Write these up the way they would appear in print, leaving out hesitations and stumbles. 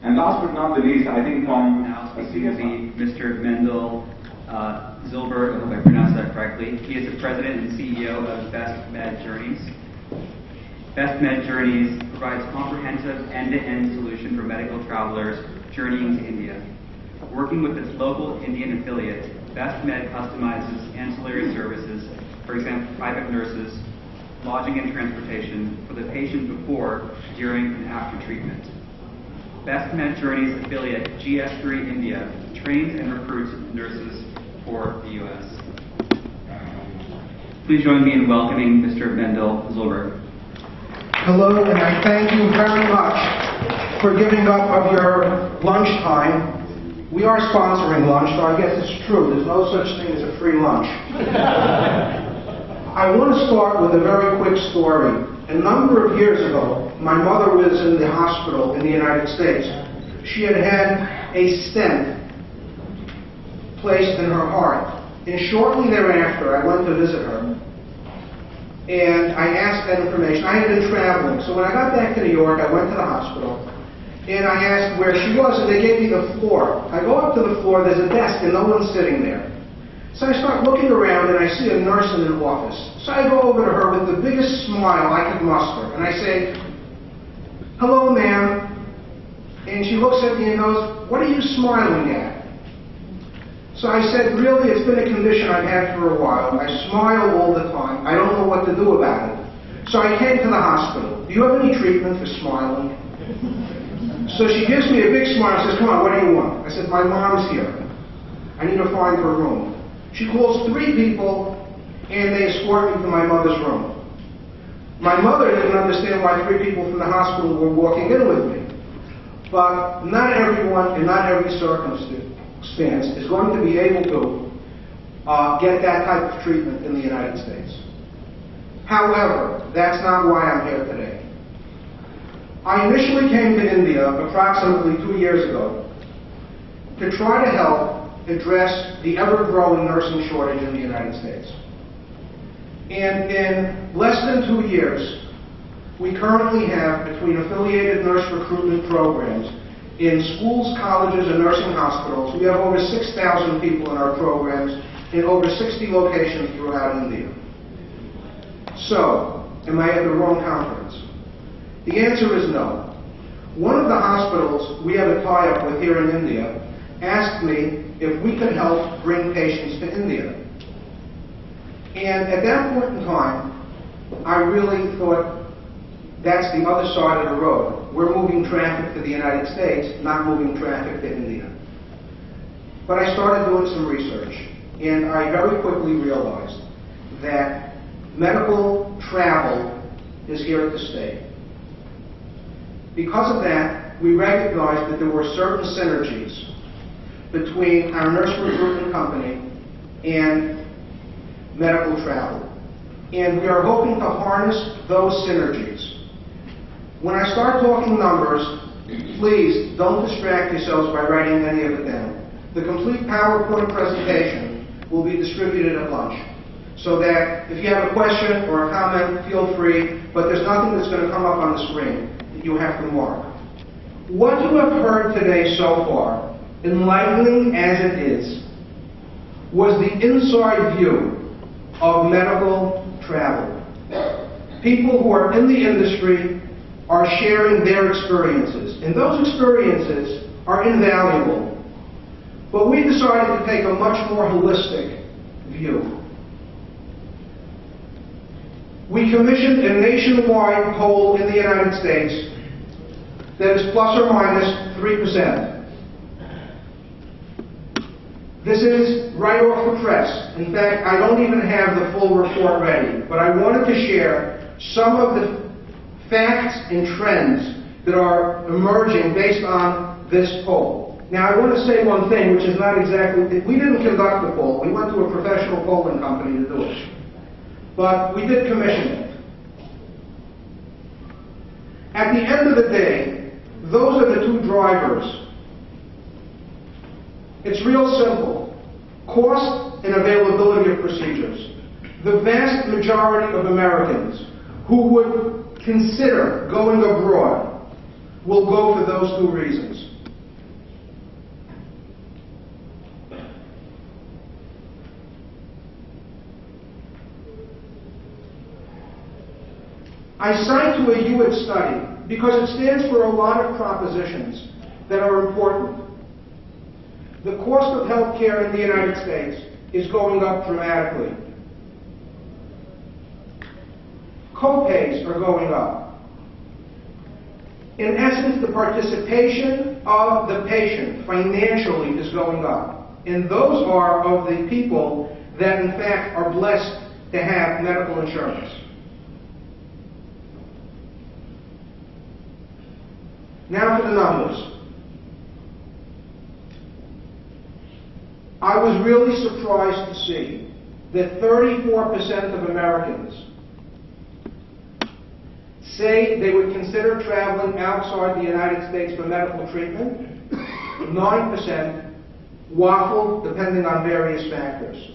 And last but not the least, I think from Now speaking will be Mr. Mendel Zilberg, I hope I pronounced that correctly. He is the President and CEO of Best Med Journeys. Best Med Journeys provides comprehensive end-to-end solution for medical travelers journeying to India. Working with its local Indian affiliate, Best Med customizes ancillary services, for example, private nurses, lodging and transportation for the patient before, during, and after treatment. Best Med Journeys affiliate GS3 India trains and recruits nurses for the U.S. Please join me in welcoming Mr. Mendel Zilberg. Hello, and I thank you very much for giving up of your lunchtime. We are sponsoring lunch, so I guess it's true. There's no such thing as a free lunch. I want to start with a very quick story. A number of years ago, my mother was in the hospital in the United States. She had had a stent placed in her heart. And shortly thereafter, I went to visit her. And I asked that information. I had been traveling. So when I got back to New York, I went to the hospital. And I asked where she was, and they gave me the floor. I go up to the floor, there's a desk, and no one's sitting there. So I start looking around, and I see a nurse in an office. So I go over to her with the biggest smile I could muster, and I say, "Hello, ma'am." And she looks at me and goes, "What are you smiling at?" So I said, "Really, it's been a condition I've had for a while. I smile all the time. I don't know what to do about it." So I came to the hospital. "Do you have any treatment for smiling?" So she gives me a big smile and says, "Come on, what do you want?" I said, "My mom's here. I need to find her room." She calls 3 people, and they escort me to my mother's room. My mother didn't understand why 3 people from the hospital were walking in with me. But not everyone in not every circumstance is going to be able to get that type of treatment in the United States. However, that's not why I'm here today. I initially came to India approximately 2 years ago to try to help address the ever-growing nursing shortage in the United States. And in less than 2 years, we currently have, between affiliated nurse recruitment programs in schools, colleges, and nursing hospitals, we have over 6,000 people in our programs in over 60 locations throughout India. So, am I at the wrong conference? The answer is no. One of the hospitals we have a tie-up with here in India asked me if we could help bring patients to India. And at that point in time, I really thought that's the other side of the road. We're moving traffic to the United States, not moving traffic to India. But I started doing some research, and I very quickly realized that medical travel is here to stay. Because of that, we recognized that there were certain synergies between our nurse recruitment company and medical travel. And we are hoping to harness those synergies. When I start talking numbers, please don't distract yourselves by writing any of it down. The complete PowerPoint presentation will be distributed at lunch. So that if you have a question or a comment, feel free, but there's nothing that's going to come up on the screen that you have to mark. What you have heard today so far, enlightening as it is, was the inside view of medical travel. People who are in the industry are sharing their experiences, and those experiences are invaluable. But we decided to take a much more holistic view. We commissioned a nationwide poll in the United States that is plus or minus 3%. This is right off the press. In fact, I don't even have the full report ready, but I wanted to share some of the facts and trends that are emerging based on this poll. Now, I want to say one thing, which is not exactly, we didn't conduct the poll. We went to a professional polling company to do it. But we did commission it. At the end of the day, those are the 2 drivers. It's real simple. Cost and availability of procedures. The vast majority of Americans who would consider going abroad will go for those 2 reasons. I cite to a Hewitt study because it stands for a lot of propositions that are important. The cost of health care in the United States is going up dramatically. Co-pays are going up. In essence, the participation of the patient financially is going up. And those are of the people that, in fact, are blessed to have medical insurance. Now for the numbers. I was really surprised to see that 34% of Americans say they would consider traveling outside the United States for medical treatment. 9% waffle, depending on various factors.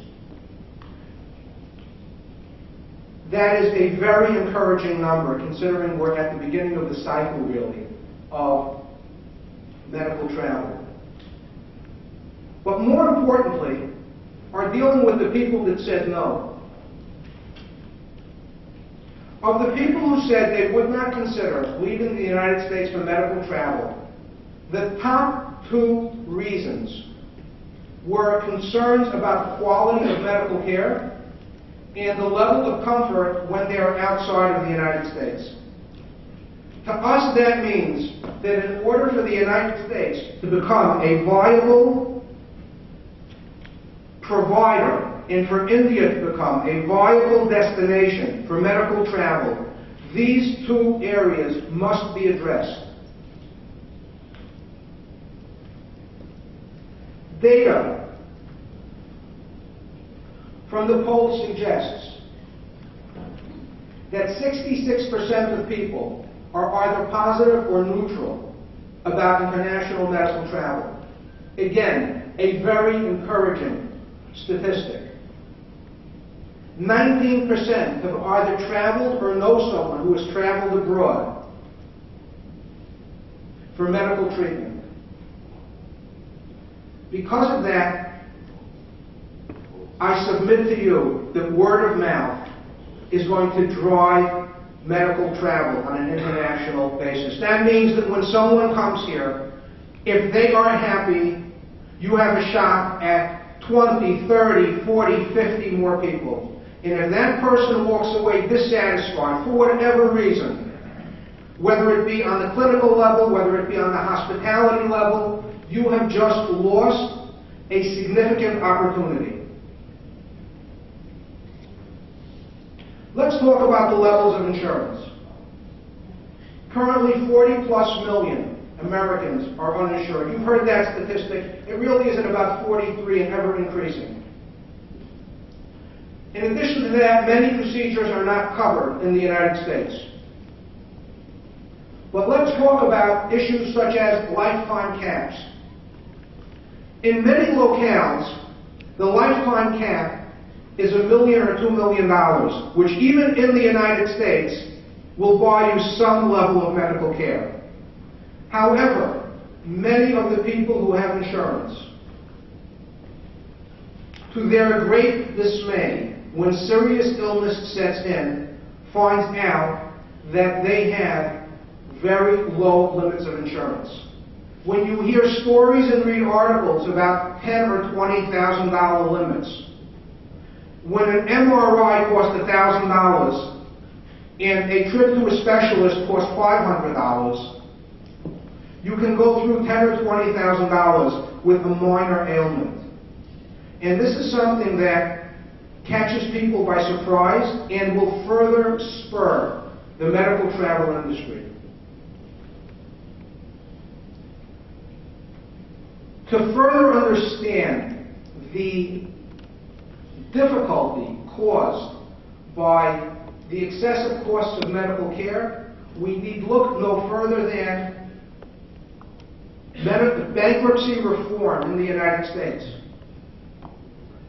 That is a very encouraging number, considering we're at the beginning of the cycle, really, of medical travel. But more importantly, are dealing with the people that said no. Of the people who said they would not consider leaving the United States for medical travel, the top 2 reasons were concerns about the quality of medical care and the level of comfort when they are outside of the United States. To us, that means that in order for the United States to become a viable provider and for India to become a viable destination for medical travel, these 2 areas must be addressed. Data from the poll suggests that 66% of people are either positive or neutral about international medical travel. Again, a very encouraging statistic. 19% have either traveled or know someone who has traveled abroad for medical treatment. Because of that, I submit to you that word of mouth is going to drive medical travel on an international basis. That means that when someone comes here, if they are happy, you have a shot at 20, 30, 40, 50 more people. And if that person walks away dissatisfied for whatever reason, whether it be on the clinical level, whether it be on the hospitality level, you have just lost a significant opportunity. Let's talk about the levels of insurance. Currently, 40+ million Americans are uninsured. You've heard that statistic. It really is at about 43 and ever increasing. In addition to that, many procedures are not covered in the United States. But let's talk about issues such as lifetime caps. In many locales, the lifetime cap is $1 million or $2 million, which even in the United States will buy you some level of medical care. However, many of the people who have insurance, to their great dismay, when serious illness sets in, finds out that they have very low limits of insurance. When you hear stories and read articles about $10,000 or $20,000 limits, when an MRI costs $1,000 and a trip to a specialist costs $500, you can go through $10,000 or $20,000 with a minor ailment. And this is something that catches people by surprise and will further spur the medical travel industry. To further understand the difficulty caused by the excessive costs of medical care, we need look no further than bankruptcy reform in the United States.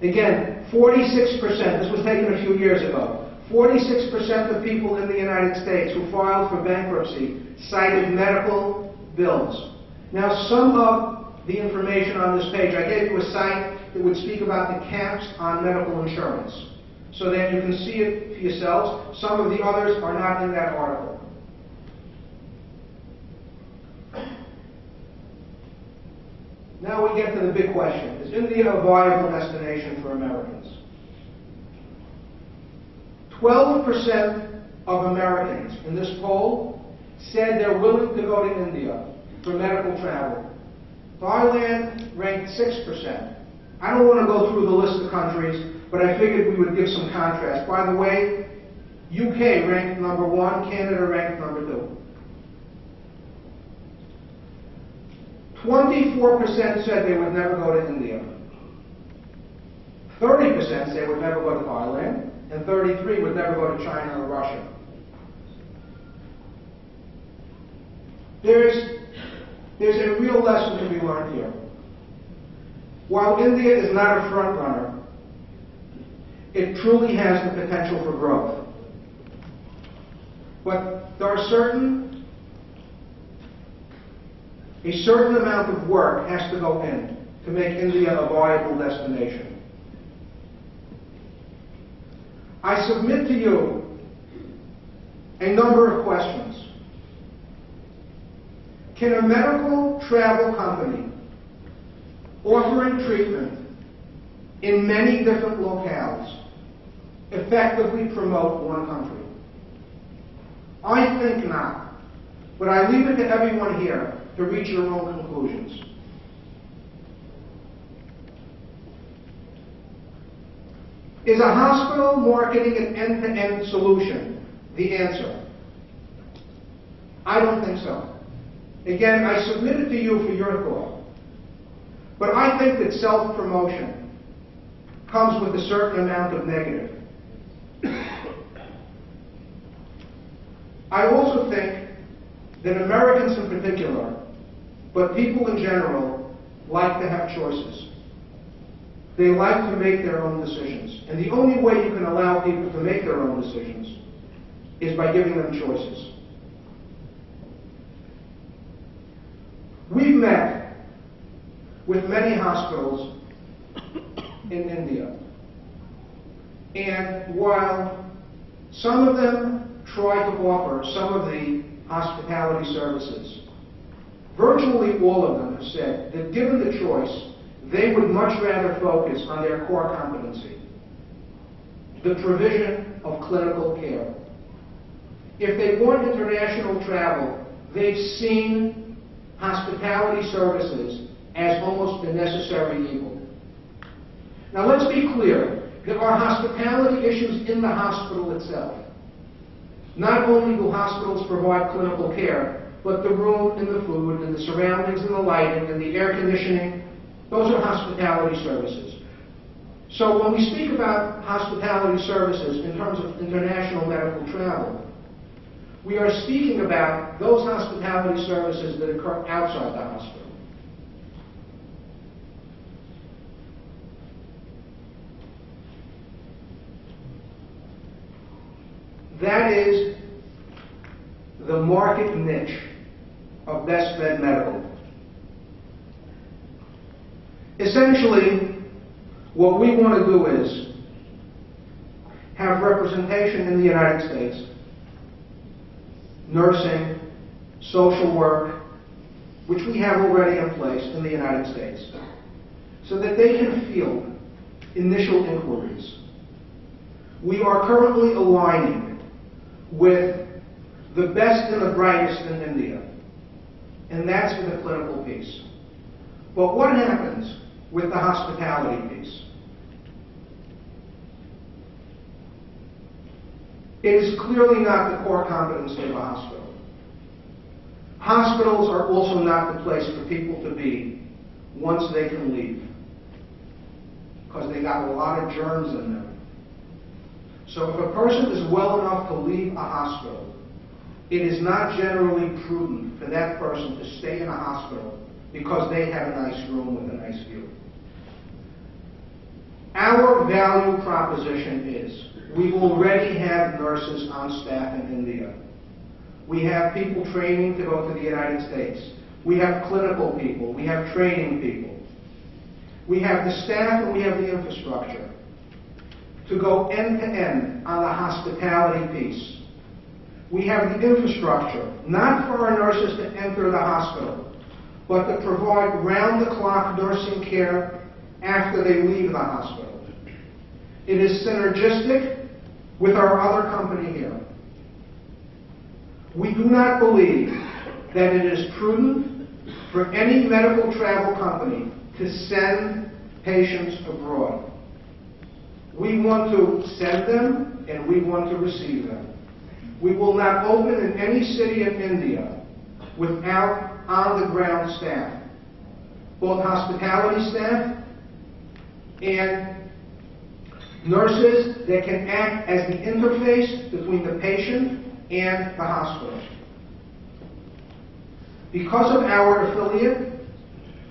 Again, 46%, this was taken a few years ago, 46% of people in the United States who filed for bankruptcy cited medical bills. Now, some of the information on this page, I gave you a site that would speak about the caps on medical insurance. so that you can see it for yourselves. Some of the others are not in that article. Now we get to the big question. Is India a viable destination for Americans? 12% of Americans in this poll said they're willing to go to India for medical travel. Thailand ranked 6%. I don't want to go through the list of countries, but I figured we would give some contrast. By the way, UK ranked number 1, Canada ranked number 2. 24% said they would never go to India. 30% said they would never go to Thailand, and 33% would never go to China or Russia. There's a real lesson to be learned here. While India is not a front runner, it truly has the potential for growth. But there are a certain amount of work has to go in to make India a viable destination. I submit to you a number of questions. Can a medical travel company offering treatment in many different locales effectively promote one country? I think not, but I leave it to everyone here to reach your own conclusions. Is a hospital marketing an end-to-end solution the answer? I don't think so. Again, I submit it to you for your thought. But I think that self-promotion comes with a certain amount of negative. I also think that Americans in particular, but people in general, like to have choices. They like to make their own decisions. And the only way you can allow people to make their own decisions is by giving them choices. We've met with many hospitals in India. And while some of them try to offer some of the hospitality services, virtually all of them have said that given the choice, they would much rather focus on their core competency, the provision of clinical care. If they want international travel, they've seen hospitality services as almost a necessary evil. Now let's be clear, there are hospitality issues in the hospital itself. Not only do hospitals provide clinical care, but the room and the food and the surroundings and the lighting and the air conditioning, those are hospitality services. So when we speak about hospitality services in terms of international medical travel, we are speaking about those hospitality services that occur outside the hospital. That is the market niche of Best Med Medical. Essentially, what we want to do is have representation in the United States, nursing, social work, which we have already in place in the United States, so that they can field initial inquiries. We are currently aligning with the best and the brightest in India, and that's for the clinical piece. But what happens with the hospitality piece? It is clearly not the core competency of a hospital. Hospitals are also not the place for people to be once they can leave, because they got a lot of germs in them. So if a person is well enough to leave a hospital, it is not generally prudent for that person to stay in a hospital because they have a nice room with a nice view. Our value proposition is we already have nurses on staff in India. We have people training to go to the United States. We have clinical people. We have training people. We have the staff and we have the infrastructure to go end to end on the hospitality piece. We have the infrastructure, not for our nurses to enter the hospital, but to provide round-the-clock nursing care after they leave the hospital. It is synergistic with our other company here. We do not believe that it is prudent for any medical travel company to send patients abroad. We want to send them and we want to receive them. We will not open in any city in India without on-the-ground staff, both hospitality staff and nurses that can act as the interface between the patient and the hospital. Because of our affiliate,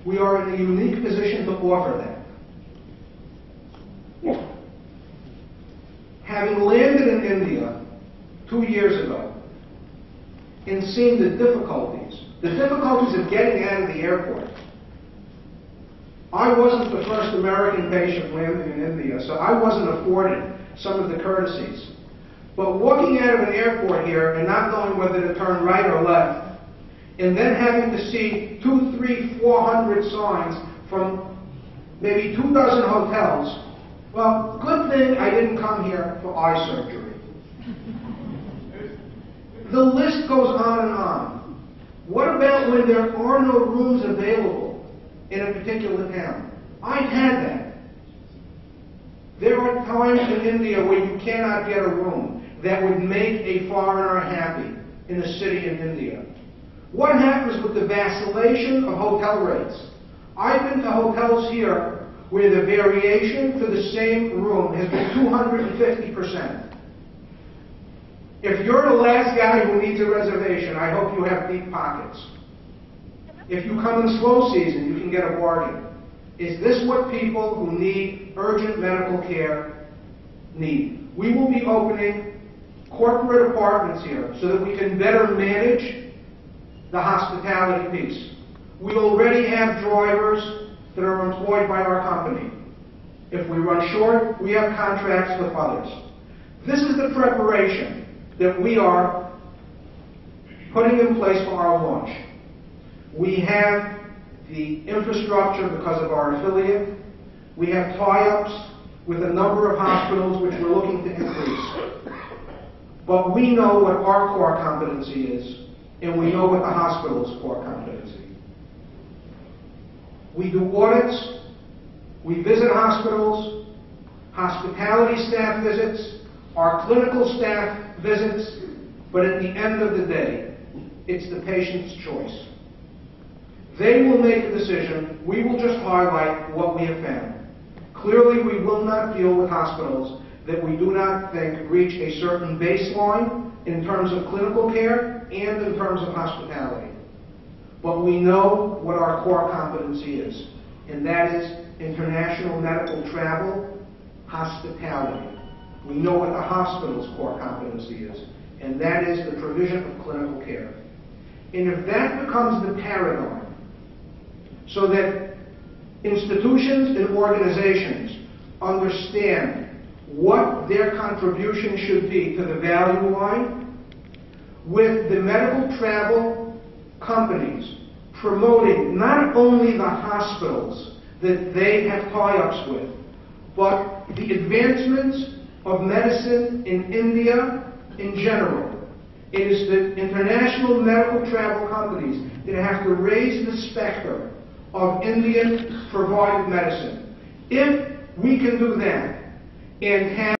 we are in a unique position to offer that. Having landed in India 2 years ago and seeing the difficulties of getting out of the airport. I wasn't the first American patient landing in India, so I wasn't afforded some of the courtesies. But walking out of an airport here and not knowing whether to turn right or left, and then having to see 200, 300, 400 signs from maybe 24 hotels, well, good thing I didn't come here for eye surgery. The list goes on and on. What about when there are no rooms available in a particular town? I've had that. There are times in India where you cannot get a room that would make a foreigner happy in a city in India. What happens with the vacillation of hotel rates? I've been to hotels here where the variation for the same room has been 250%. If you're the last guy who needs a reservation, I hope you have deep pockets. If you come in slow season, you can get a bargain. Is this what people who need urgent medical care need? We will be opening corporate apartments here so that we can better manage the hospitality piece. We already have drivers that are employed by our company. If we run short, we have contracts with others. This is the preparation that we are putting in place for our launch. We have the infrastructure because of our affiliate. We have tie-ups with a number of hospitals which we're looking to increase. But we know what our core competency is, and we know what the hospital's core competency. We do audits, we visit hospitals, hospitality staff visits, our clinical staff visits, but at the end of the day, it's the patient's choice. They will make a decision. We will just highlight what we have found. Clearly, we will not deal with hospitals that we do not think reach a certain baseline in terms of clinical care and in terms of hospitality. But we know what our core competency is, and that is international medical travel, hospitality. We know what the hospital's core competency is, and that is the provision of clinical care. And if that becomes the paradigm, so that institutions and organizations understand what their contribution should be to the value line, with the medical travel companies promoting not only the hospitals that they have tie-ups with, but the advancements of medicine in India in general. It is the international medical travel companies that have to raise the specter of Indian provided medicine. If we can do that and have